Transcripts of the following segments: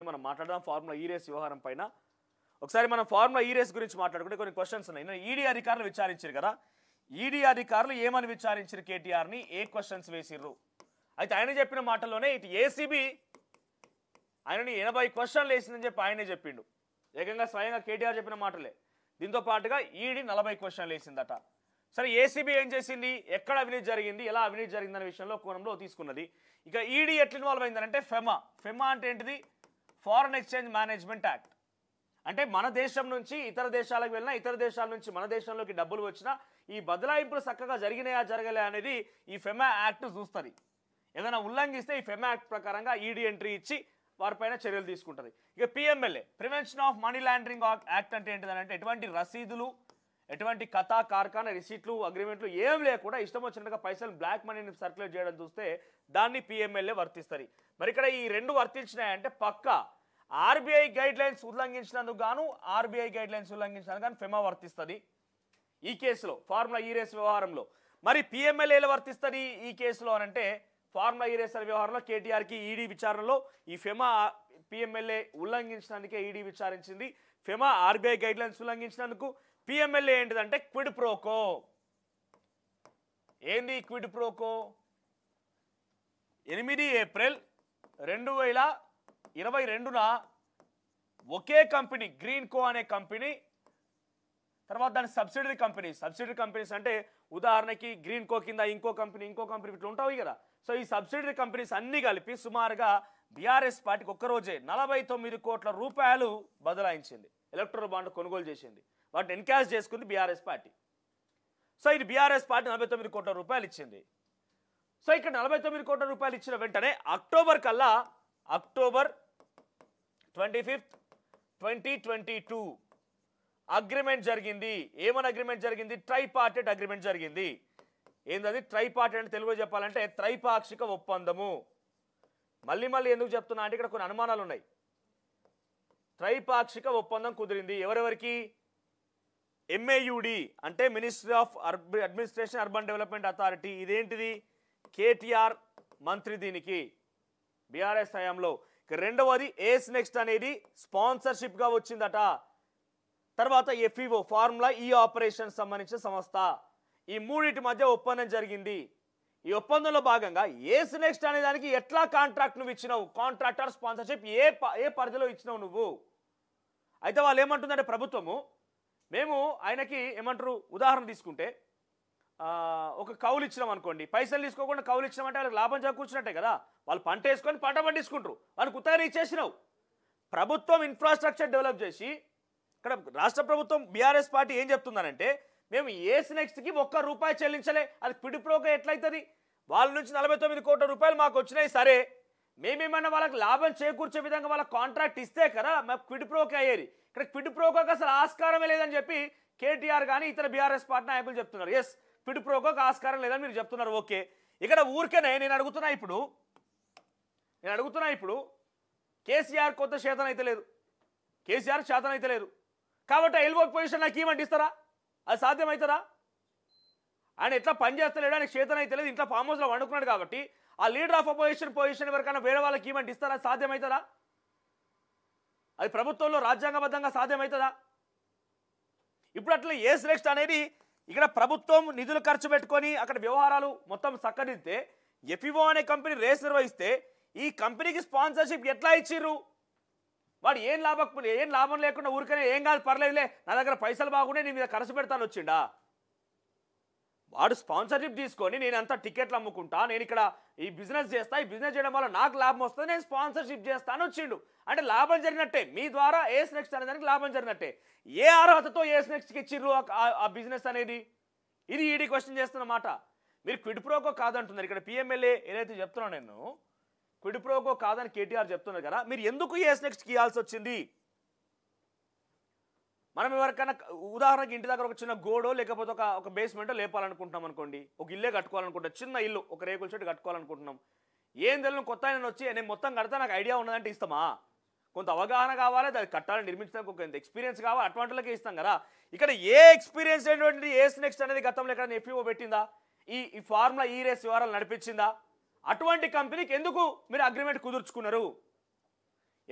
మనం మాట్లాడదాం ఫార్ములా ఈ రేస్ వ్యవహారం పైన. ఒకసారి మనం ఫార్ములా ఈ రేస్ గురించి మాట్లాడుకుంటే కొన్ని క్వశ్చన్స్ ఉన్నాయి. ఈడీ అధికారులు విచారించారు కదా, ఈడీ అధికారులు ఏమని విచారించారు కేటీఆర్ని, ఏ క్వశ్చన్స్ వేసిర్రు? అయితే ఆయన చెప్పిన మాటల్లోనే ఇటు ఏసీబీ ఆయనని 80 క్వశ్చన్లు వేసిందని చెప్పి ఆయనే చెప్పిండు. ఏకంగా స్వయంగా కేటీఆర్ చెప్పిన మాటలే. దీంతో పాటుగా ఈడీ 40 క్వశ్చన్లు వేసిందట. సరే ఏసీబీ ఏం చేసింది, ఎక్కడ అవినీతి జరిగింది, ఎలా అవినీతి జరిగిందనే విషయంలో కోణంలో తీసుకున్నది. ఇక ఈడీ ఎట్లా ఇన్వాల్వ్ అయిందంటే ఫెమా అంటే ఏంటిది, ఫారెన్ ఎక్స్చేంజ్ మేనేజ్మెంట్ యాక్ట్. అంటే మన దేశం నుంచి ఇతర దేశాలకు వెళ్ళినా, ఇతర దేశాల నుంచి మన దేశంలోకి డబ్బులు వచ్చినా ఈ బదలాయింపులు చక్కగా జరిగినాయా జరగలే అనేది ఈ ఫెమా యాక్ట్ చూస్తుంది. ఏదైనా ఉల్లంఘిస్తే ఈ ఫెమా యాక్ట్ ప్రకారంగా ఈడీ ఎంట్రీ ఇచ్చి వారిపైన చర్యలు తీసుకుంటుంది. ఇక PMLA prevention of money laundering act అంటే ఏంటిదంటే ఎటువంటి రసీదులు, ఎటువంటి కథా కార్ఖానా రిసీట్లు, అగ్రిమెంట్లు ఏం లేకుండా ఇష్టం వచ్చినట్టుగా పైసలు బ్లాక్ మనీని సర్క్యులేట్ చేయడం చూస్తే దాన్ని పిఎంఎల్ఏ వర్తిస్తుంది. మరి ఇక్కడ ఈ రెండు వర్తించినాయంటే పక్కా ఆర్బీఐ గైడ్ లైన్స్ ఉల్లంఘించినందుకు గాను, ఆర్బీఐ గైడ్ లైన్స్ ఉల్లంఘించినందుకు గాను ఫెమా వర్తిస్తుంది ఈ కేసులో, ఫార్ములా ఈ రేస్ వ్యవహారంలో. మరి పిఎంఎల్ఏలు వర్తిస్తుంది ఈ కేసులో అనంటే ఫార్ములా ఈ రేస్ వ్యవహారంలో కేటీఆర్కి ఈడీ విచారణలో ఈ ఫెమా పిఎంఎల్ఏ ఉల్లంఘించినందుకే ఈడీ విచారించింది. ఫెమా ఆర్బీఐ గైడ్ లైన్స్ ఉల్లంఘించినందుకు. పిఎంఎల్ఏ ఏంటిదంటే క్విడ్ ప్రోకో. ఏంది క్విడ్ ప్రోకో? 8 ఏప్రిల్ 2022న ఒకే కంపెనీ గ్రీన్ కో అనే కంపెనీ, తర్వాత దాని సబ్సిడరీ కంపెనీస్ అంటే ఉదాహరణకి గ్రీన్ కో కింద ఇంకో కంపెనీ ఇట్లా ఉంటాయి కదా. సో ఈ సబ్సిడరీ కంపెనీస్ అన్ని కలిపి సుమారుగా బీఆర్ఎస్ పార్టీకి ఒక్కరోజే 49 కోట్ల రూపాయలు బదలాయించింది, ఎలక్ట్రల్ బాండ్ కొనుగోలు చేసింది, వాటిని ఎన్కాష్ చేసుకుంది బీఆర్ఎస్ పార్టీ. సో ఇది బీఆర్ఎస్ పార్టీ 49 కోట్ల రూపాయలు ఇచ్చింది. సో ఇక్కడ 49 కోట్ల రూపాయలు ఇచ్చిన వెంటనే అక్టోబర్ 25, 2022 అగ్రిమెంట్ జరిగింది. ఏమని అగ్రిమెంట్ జరిగింది? ట్రైపార్టెట్ అగ్రిమెంట్ జరిగింది. ఏంటది ట్రైపార్టెట్ అంటే తెలుగులో చెప్పాలంటే త్రైపాక్షిక ఒప్పందము. మళ్ళీ ఎందుకు చెప్తున్నా అంటే ఇక్కడ కొన్ని అనుమానాలు ఉన్నాయి. త్రైపాక్షిక ఒప్పందం కుదిరింది ఎవరెవరికి? ఎంఏయుడి అంటే ministry of administration urban development authority. ఇదేంటిది? కేటీఆర్ మంత్రి దీనికి బీఆర్ఎస్ హయాంలో. రెండవది ఏస్ నెక్స్ట్ అనేది స్పాన్సర్షిప్గా వచ్చిందట. తర్వాత ఎఫ్ఈఓ ఫార్ములా ఈ ఆపరేషన్ సంబంధించిన సంస్థ. ఈ మూడింటి మధ్య ఒప్పందం జరిగింది. ఈ ఒప్పందంలో భాగంగా ఏస్ నెక్స్ట్ అనే దానికి ఎట్లా కాంట్రాక్ట్ నువ్వు ఇచ్చినావు, కాంట్రాక్టర్ స్పాన్సర్షిప్ ఏ పరిధిలో ఇచ్చినావు నువ్వు? అయితే వాళ్ళు ఏమంటుందంటే ప్రభుత్వము, మేము ఆయనకి ఏమంటారు, ఉదాహరణ తీసుకుంటే ఒక కౌలు ఇచ్చినాం అనుకోండి, పైసలు తీసుకోకుండా కౌలు ఇచ్చినామంటే వాళ్ళకి లాభం చేకూర్చినట్టే కదా. వాళ్ళు పంట వేసుకొని పంట పండించుకుంటారు, వాళ్ళకి కొత్తగా ఇచ్చేసినావు. ప్రభుత్వం ఇన్ఫ్రాస్ట్రక్చర్ డెవలప్ చేసి ఇక్కడ రాష్ట్ర ప్రభుత్వం బీఆర్ఎస్ పార్టీ ఏం చెప్తుందనంటే మేము ఏస్ నెక్స్ట్కి ₹1 చెల్లించలే, అది క్విడ్ ప్రోకో ఎట్లయితుంది? వాళ్ళ నుంచి 49 కోట్ల రూపాయలు మాకు వచ్చినాయి, సరే మేమేమన్నా వాళ్ళకి లాభం చేకూర్చే విధంగా వాళ్ళకి కాంట్రాక్ట్ ఇస్తే కదా మాకు క్విడ్ ప్రోకో అయ్యేది. ఇక్కడ క్విడ్ ప్రోకోకి అసలు ఆస్కారమే లేదని చెప్పి కేటీఆర్ కానీ ఇతర బీఆర్ఎస్ పార్టీ నాయకులు చెప్తున్నారు. ఎస్, క్విడ్ ప్రోకోకి ఆస్కారం లేదని మీరు చెప్తున్నారు. ఓకే, ఇక్కడ ఊరికేనే నేను అడుగుతున్నా ఇప్పుడు కేసీఆర్ కొత్త చేతన అయితే లేదు, కేసీఆర్ చేతన అయితే లేదు కాబట్టి ఎల్బో పొజిషన్ నాకు ఇవ్వండి ఇస్తారా? అది సాధ్యమవుతుందా? ఆయన ఎట్లా పనిచేస్తలేడు, ఆయనకు చేతన అయితే లేదు, ఇంట్లో ఫామ్ హౌస్లో వండుకున్నాడు కాబట్టి ఆ లీడర్ ఆఫ్ పొజిషన్ ఎవరికైనా వేరే వాళ్ళకి ఇవ్వండి ఇస్తారా? సాధ్యమవుతుందా? అది ప్రభుత్వంలో రాజ్యాంగబద్ధంగా సాధ్యమవుతుందా? ఇప్పుడు అట్లా ఏస్ నెక్స్ట్ అనేది ఇక్కడ ప్రభుత్వం నిధులు ఖర్చు పెట్టుకొని అక్కడ వ్యవహారాలు మొత్తం చక్కదిద్దితే ఎఫ్ఈఓ అనే కంపెనీ రేస్ నిర్వహిస్తే ఈ కంపెనీకి స్పాన్సర్షిప్ ఎట్లా ఇచ్చిర్రు? వాడు ఏం లాభం లేకుండా ఊరికనే ఏం కాదు పర్లేదులే నా దగ్గర పైసలు బాగుండే నీ మీద ఖర్చు పెడతాను వచ్చిండా? వాడు స్పాన్సర్షిప్ తీసుకొని నేను అంతా టికెట్లు అమ్ముకుంటా, నేను ఇక్కడ ఈ బిజినెస్ చేస్తా, ఈ బిజినెస్ చేయడం వల్ల నాకు లాభం వస్తుంది, నేను స్పాన్సర్షిప్ చేస్తాను వచ్చిండు అంటే లాభం జరిగినట్టే. మీ ద్వారా ఏస్ నెక్స్ట్ అనే దానికి లాభం జరిగినట్టే. ఏ అర్హతతో ఏస్ నెక్స్ట్కి ఇచ్చిర్రు ఆ బిజినెస్ అనేది? ఇది ఈడీ క్వశ్చన్ చేస్తున్నమాట. మీరు క్విడ్ ప్రోకో కాదంటున్నారు. ఇక్కడ పిఎంఎల్ఏ ఏదైతే చెప్తున్నాను నేను క్విడ్ ప్రోకో కాదని కేటీఆర్ చెప్తున్నారు కదా, మీరు ఎందుకు ఏస్ నెక్స్ట్కి ఇవ్వాల్సి వచ్చింది? మనం ఎవరికైనా ఉదాహరణకి ఇంటి దగ్గర ఒక చిన్న గోడో లేకపోతే ఒక బేస్మెంటో లేపాలనుకుంటున్నాం అనుకోండి, ఒక ఇల్లే కట్టుకోవాలనుకుంటాం, చిన్న ఇల్లు ఒక రేకుల చెట్టు కట్టుకోవాలనుకుంటున్నాం. ఏం తెలియదు కొత్త ఆయన వచ్చి నేను మొత్తం కడతా నాకు ఐడియా ఉన్నదంటే ఇస్తామా? కొంత అవగాహన కావాలి, అది కట్టాలని నిర్మించడానికి ఒక ఎక్స్పీరియన్స్ కావాలి, అటువంటిలకే ఇస్తాం కదా. ఇక్కడ ఏ ఎక్స్పీరియన్స్ అయినటువంటి ఏస్ నెక్స్ట్ అనేది గతంలో ఎక్కడ ఎఫ్ఈఓ పెట్టిందా? ఈ ఫార్ములా ఈ రేస్ వ్యవహారాలు నడిపించిందా? అటువంటి కంపెనీకి ఎందుకు మీరు అగ్రిమెంట్ కుదుర్చుకున్నారు?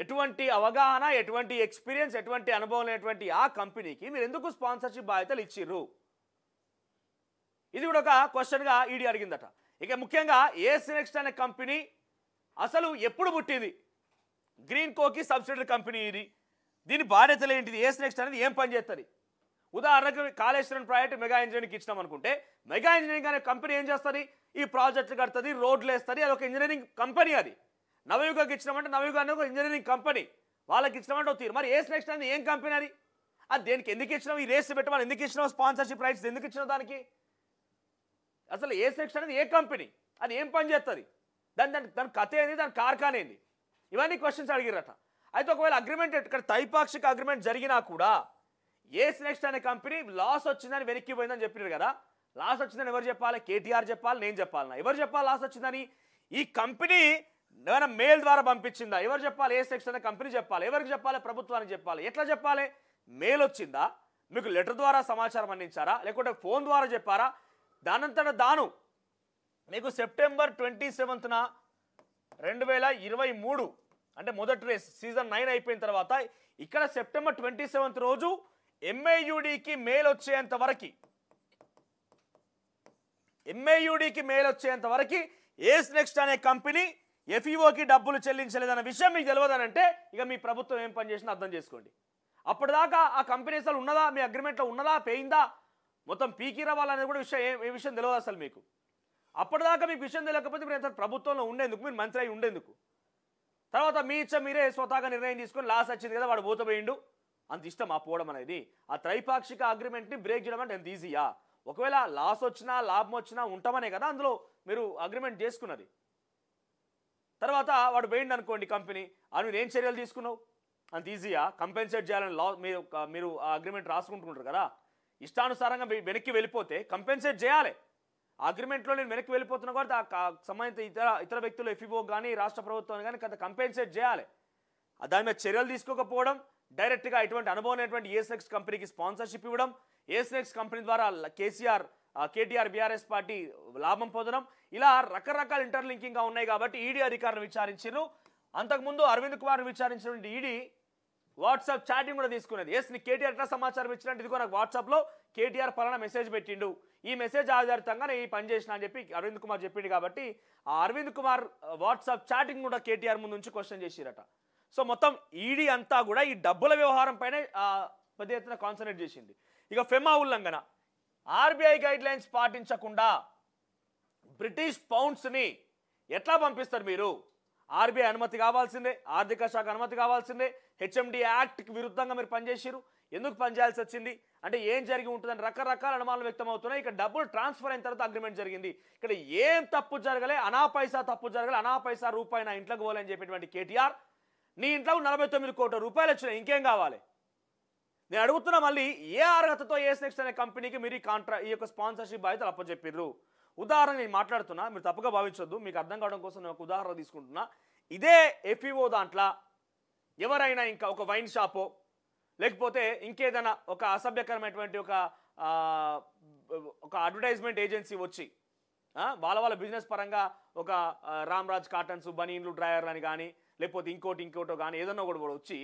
ఎటువంటి అవగాహన, ఎటువంటి ఎక్స్పీరియన్స్, ఎటువంటి అనుభవం లేనటువంటి ఆ కంపెనీకి మీరు ఎందుకు స్పాన్సర్షిప్ బాధ్యతలు ఇచ్చిర్రు? ఇది కూడా ఒక క్వశ్చన్గా ఈడీ అడిగిందట. ఇక ముఖ్యంగా ఏఎస్ నెక్స్ట్ అనే కంపెనీ అసలు ఎప్పుడు పుట్టింది? గ్రీన్ కోకి సబ్సిడరీ కంపెనీ ఇది. దీని బాధ్యతలు ఏంటిది? ఏఎస్ నెక్స్ట్ అనేది ఏం పని చేస్తుంది? ఉదాహరణకు కాళేశ్వరం ప్రాజెక్ట్ మెగా ఇంజనీరింగ్కి ఇచ్చినాం అనుకుంటే, మెగా ఇంజనీరింగ్ అనే కంపెనీ ఏం చేస్తుంది? ఈ ప్రాజెక్టులు కడుతుంది, రోడ్లు వేస్తుంది. అది ఒక ఇంజనీరింగ్ కంపెనీ. అది నవయుగకి ఇచ్చినామంటే నవయుగ అనేది ఒక ఇంజనీరింగ్ కంపెనీ, వాళ్ళకి ఇచ్చినామంటే ఒక తీరు. మరి ఏఎస్ నెక్స్ట్ అనేది ఏం కంపెనీ? అది దేనికి ఎందుకు ఇచ్చినావు? ఈ రేస్ పెట్టమని ఎందుకు ఇచ్చినావు? స్పాన్సర్షిప్ రైట్స్ ఎందుకు ఇచ్చినావు దానికి? అసలు ఏఎస్ నెక్స్ట్ అనేది ఏ కంపెనీ? అది ఏం పని చేస్తుంది? దాని కథ ఏంది? దాని కార్ఖాన ఏంది? ఇవన్నీ క్వశ్చన్స్ అడిగిరట. అయితే ఒకవేళ అగ్రిమెంట్ ఇక్కడ త్రైపాక్షిక అగ్రిమెంట్ జరిగినా కూడా ఏఎస్ నెక్స్ట్ అనే కంపెనీ లాస్ వచ్చిందని వెనక్కిపోయిందని చెప్పినారు కదా. లాస్ వచ్చిందని ఎవరు చెప్పాలి? కేటీఆర్ చెప్పాలి, నేను చెప్పాలన్నా? ఎవరు చెప్పాలి లాస్ వచ్చిందని? ఈ కంపెనీ ఏమైనా మెయిల్ ద్వారా పంపించిందా? ఎవరు చెప్పాలి? ఏఎస్ నెక్స్ట్ అనే కంపెనీ చెప్పాలి. ఎవరికి చెప్పాలి? ప్రభుత్వానికి చెప్పాలి. ఎట్లా చెప్పాలి? మెయిల్ వచ్చిందా? మీకు లెటర్ ద్వారా సమాచారం అందించారా? లేకుంటే ఫోన్ ద్వారా చెప్పారా? దానంతట దాను మీకు సెప్టెంబర్ 27న 2023 అంటే మొదటి రేస్ సీజన్ 9 అయిపోయిన తర్వాత ఇక్కడ సెప్టెంబర్ 27th రోజు ఎంఏయుడికి మెయిల్ వచ్చేంత వరకు ఏఎస్ నెక్స్ట్ అనే కంపెనీ ఎఫ్ఈఓకి డబ్బులు చెల్లించలేదన్న విషయం మీకు తెలియదనంటే ఇక మీ ప్రభుత్వం ఏం పని చేసినా అర్థం చేసుకోండి. అప్పటిదాకా ఆ కంపెనీ అసలు ఉన్నదా? మీ అగ్రిమెంట్లో ఉన్నదా? పోయిందా? మొత్తం పీకి రావాలనేది కూడా ఏ విషయం తెలియదు అసలు మీకు. అప్పటిదాకా మీకు విషయం తెలియకపోతే మీరు ప్రభుత్వంలో ఉండేందుకు, మీరు మంత్రి అయి ఉండేందుకు? తర్వాత మీ ఇచ్చ మీరే స్వతహాగా నిర్ణయం తీసుకొని లాస్ వచ్చింది కదా వాడు పోతపోయిండు అంత ఇష్టం ఆ పోవడం అనేది. ఆ త్రైపాక్షిక అగ్రిమెంట్ని బ్రేక్ చేయడం అంటే ఎంత ఈజీయా? ఒకవేళ లాస్ వచ్చినా లాభం వచ్చినా ఉంటామనే కదా అందులో మీరు అగ్రిమెంట్ చేసుకున్నది. తర్వాత వాడు పోయిండు అనుకోండి కంపెనీ, అని ఏం చర్యలు తీసుకున్నావు? అంత ఈజీయా? కంపెన్సేట్ చేయాలని మీరు ఆ అగ్రిమెంట్ రాసుకుంటున్నారు కదా. ఇష్టానుసారంగా వెనక్కి వెళ్ళిపోతే కంపెన్సేట్ చేయాలి. ఆ అగ్రిమెంట్లో నేను వెనక్కి వెళ్ళిపోతున్నా కూడా సంబంధిత ఇతర వ్యక్తులు ఎఫ్ఈఓ కానీ రాష్ట్ర ప్రభుత్వం కానీ కొంత కంపెన్సేట్ చేయాలి. దాని మీద చర్యలు తీసుకోకపోవడం, డైరెక్ట్గా ఇటువంటి అనుభవం అనేటువంటి ఏఎస్ నెక్స్ట్ కంపెనీకి స్పాన్సర్షిప్ ఇవ్వడం, ఏఎస్ నెక్స్ట్ కంపెనీ ద్వారా కేటీఆర్ బీఆర్ఎస్ పార్టీ లాభం పొందడం, ఇలా రకరకాల ఇంటర్లింకింగ్గా ఉన్నాయి. కాబట్టి ఈడీ అధికారులు విచారించారు. అంతకుముందు అరవింద్ కుమార్ విచారించినటువంటి ఈడీ వాట్సాప్ చాటింగ్ కూడా తీసుకునేది. ఎస్ నీ కేటీఆర్ ఎట్లా సమాచారం ఇచ్చినట్టు ఇదిగో నాకు వాట్సాప్లో కేటీఆర్ పలానా మెసేజ్ పెట్టిండు, ఈ మెసేజ్ ఆధారితంగా నేను ఈ పని చేసిన అని చెప్పి అరవింద్ కుమార్ చెప్పిండు. కాబట్టి ఆ అరవింద్ కుమార్ వాట్సాప్ చాటింగ్ కూడా కేటీఆర్ ముందు నుంచి క్వశ్చన్ చేసిరట. సో మొత్తం ఈడీ అంతా కూడా ఈ డబ్బుల వ్యవహారం పైన పెద్ద ఎత్తున కాన్సన్ట్రేట్ చేసింది. ఇక ఫెమా ఉల్లంఘన, ఆర్బీఐ గైడ్ లైన్స్ పాటించకుండా బ్రిటిష్ పౌండ్స్ని ఎట్లా పంపిస్తారు మీరు? ఆర్బీఐ అనుమతి కావాల్సిందే, ఆర్థిక శాఖ అనుమతి కావాల్సిందే. హెచ్ఎండి యాక్ట్కి విరుద్ధంగా మీరు పనిచేసిరు. ఎందుకు పనిచేయాల్సి వచ్చింది అంటే ఏం జరిగి ఉంటుందని రకరకాల అనుమానాలు వ్యక్తం అవుతున్నాయి. ఇక్కడ డబ్బులు ట్రాన్స్ఫర్ అయిన తర్వాత అగ్రిమెంట్ జరిగింది. ఇక్కడ ఏం తప్పు జరగలే, అనా పైసా తప్పు జరగలే, అనా పైసా రూపాయి నా ఇంట్లోకి పోవాలని చెప్పేటువంటి కేటీఆర్, నీ ఇంట్లో 49 కోట్ల రూపాయలు వచ్చినాయి, ఇంకేం కావాలి? నేను అడుగుతున్నా మళ్ళీ, ఏ అర్హతతో ఏఎస్ నెక్స్ట్ అనే కంపెనీకి మీరు ఈ యొక్క స్పాన్సర్షిప్ బాధ్యతలు అప్పచెప్పిర్రు? ఉదాహరణ నేను మాట్లాడుతున్నా, మీరు తప్పుగా భావించొద్దు, మీకు అర్థం కావడం కోసం నేను ఒక ఉదాహరణ తీసుకుంటున్నా. ఇదే ఎఫ్ఈఓ దాంట్లో ఎవరైనా ఇంకా ఒక వైన్ షాపో లేకపోతే ఇంకేదైనా ఒక అసభ్యకరమైనటువంటి ఒక అడ్వర్టైజ్మెంట్ ఏజెన్సీ వచ్చి వాళ్ళ బిజినెస్ పరంగా ఒక రామ్రాజ్ కాటన్స్ బనీన్లు డ్రైవర్లు అని కానీ లేకపోతే ఇంకోటో కానీ ఏదన్నా కూడా వచ్చి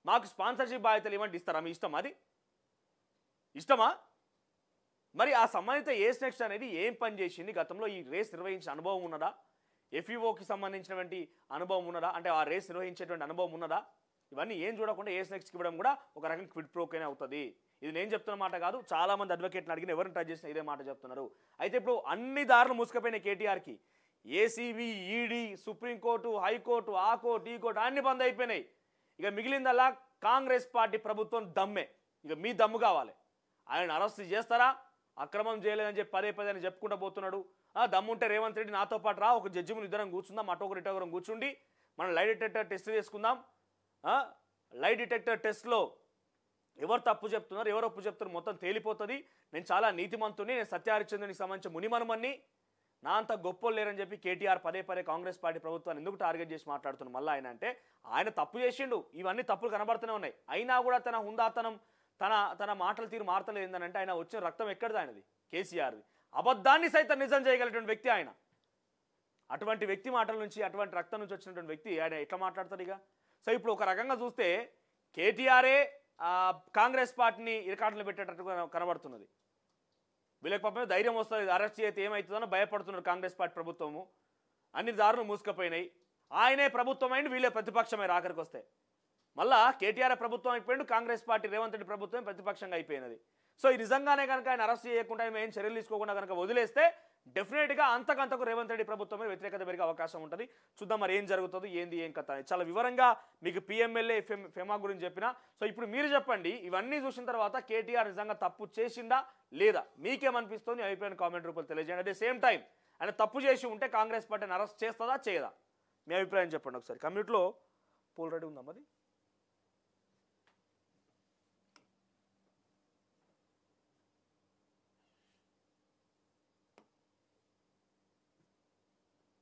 మాకు స్పాన్సర్షిప్ బాధ్యతలు ఇవ్వండి, ఇస్తారా? మీ ఇష్టం, అది ఇష్టమా? మరి ఆ సంబంధిత ఏఎస్ నెక్స్ట్ అనేది ఏం పని చేసింది? గతంలో ఈ రేస్ నిర్వహించిన అనుభవం ఉన్నదా? ఎఫ్ఈఓకి సంబంధించినటువంటి అనుభవం ఉన్నదా? అంటే ఆ రేస్ నిర్వహించేటువంటి అనుభవం ఉన్నదా? ఇవన్నీ ఏం చూడకుండా ఏఎస్ నెక్స్ట్కి ఇవ్వడం కూడా ఒక రకంగా క్విడ్ ప్రోకైనా అవుతుంది. ఇది నేను చెప్తున్న మాట కాదు, చాలామంది అడ్వకేట్ని అడిగిన ఎవరిని టచ్ చేసినా ఇదే మాట చెప్తున్నారు. అయితే ఇప్పుడు అన్ని దారులు మూసుకుపోయిన కేటీఆర్కి ఏసీబీ, ఈడీ, సుప్రీంకోర్టు, హైకోర్టు, ఆ కోర్టు, ఈ కోర్టు అన్ని బంద్ అయిపోయినాయి. ఇక మిగిలిందల్లా కాంగ్రెస్ పార్టీ ప్రభుత్వం దమ్మే. ఇక మీ దమ్ము కావాలి. ఆయన అరెస్ట్ చేస్తారా? అక్రమం చేయలేదని చెప్పి పదే అని చెప్పుకుంటూ పోతున్నాడు. దమ్ముంటే రేవంత్ రెడ్డి నాతో పాటు రా, ఒక జడ్జి ముందు ఇద్దరం కూర్చుందాం, ఇటొకరం కూర్చుండి మనం లై డిటెక్టర్ టెస్ట్ చేసుకుందాం. లై డిటెక్టర్ టెస్ట్లో ఎవరు తప్పు చెప్తున్నారు, ఎవరు ఒప్పు చెప్తున్నారు మొత్తం తేలిపోతుంది. నేను చాలా నీతిమంతుని, నేను సత్యహరిశ్చంద్రునికి సంబంధించిన మునిమనుమన్ని, నా అంత గొప్పలు లేరని చెప్పి కేటీఆర్ పదే కాంగ్రెస్ పార్టీ ప్రభుత్వాన్ని ఎందుకు టార్గెట్ చేసి మాట్లాడుతున్నాను మళ్ళీ ఆయన అంటే? ఆయన తప్పు చేసిండు, ఇవన్నీ తప్పులు కనబడుతూనే ఉన్నాయి. అయినా కూడా తన హుందాతనం, తన మాటల తీరు మారతలేదు. ఏంటంటే ఆయన వచ్చిన రక్తం ఎక్కడిది? ఆయనది, కేసీఆర్ది. అబద్ధాన్ని సైతం నిజం చేయగలిగినటువంటి వ్యక్తి ఆయన. అటువంటి వ్యక్తి మాటల నుంచి, అటువంటి రక్తం నుంచి వచ్చినటువంటి వ్యక్తి ఆయన ఎట్లా మాట్లాడతాడు? ఇక సో ఇప్పుడు ఒక రకంగా చూస్తే కేటీఆరే కాంగ్రెస్ పార్టీని ఇరకాటలు పెట్టేటట్టుగా కనబడుతున్నది. వీళ్ళకి పాపం ధైర్యం వస్తుంది, అరెస్ట్ చేస్తే ఏమవుతుందని భయపడుతున్నారు కాంగ్రెస్ పార్టీ ప్రభుత్వము. అన్ని దారులు మూసుకుపోయినాయి. ఆయనే ప్రభుత్వం అయింది, వీళ్ళే ప్రతిపక్షమైన ఆఖరికి వస్తే. మళ్ళా కేటీఆర్ ప్రభుత్వం అయిపోయింది, కాంగ్రెస్ పార్టీ రేవంత్ రెడ్డి ప్రభుత్వం ప్రతిపక్షంగా అయిపోయినది. సో ఈ నిజంగానే కనుక ఆయన అరెస్ట్ చేయకుండా ఏం చర్యలు తీసుకోకుండా కనుక వదిలేస్తే డెఫినెట్గా అంతకంతకు రేవంత్ రెడ్డి ప్రభుత్వం మీద వ్యతిరేకత పెరిగే అవకాశం ఉంటుంది. చూద్దాం మరి ఏం జరుగుతుంది, ఏంది ఏం కథ. చాలా వివరంగా మీకు పిఎంఎల్ఏ ఫెమా గురించి చెప్పిన. సో ఇప్పుడు మీరు చెప్పండి, ఇవన్నీ చూసిన తర్వాత కేటీఆర్ నిజంగా తప్పు చేసిందా లేదా, మీకేమనిపిస్తుంది అభిప్రాయం కామెంట్ రూపంలో తెలియజేయండి. అట్ ద సేమ్ టైం ఆయన తప్పు చేసి ఉంటే కాంగ్రెస్ పార్టీని అరెస్ట్ చేస్తుందా చేయదా, మీ అభిప్రాయం చెప్పండి ఒకసారి. కమ్యూనిటీలో పోల్ రెడీ ఉందా మరి.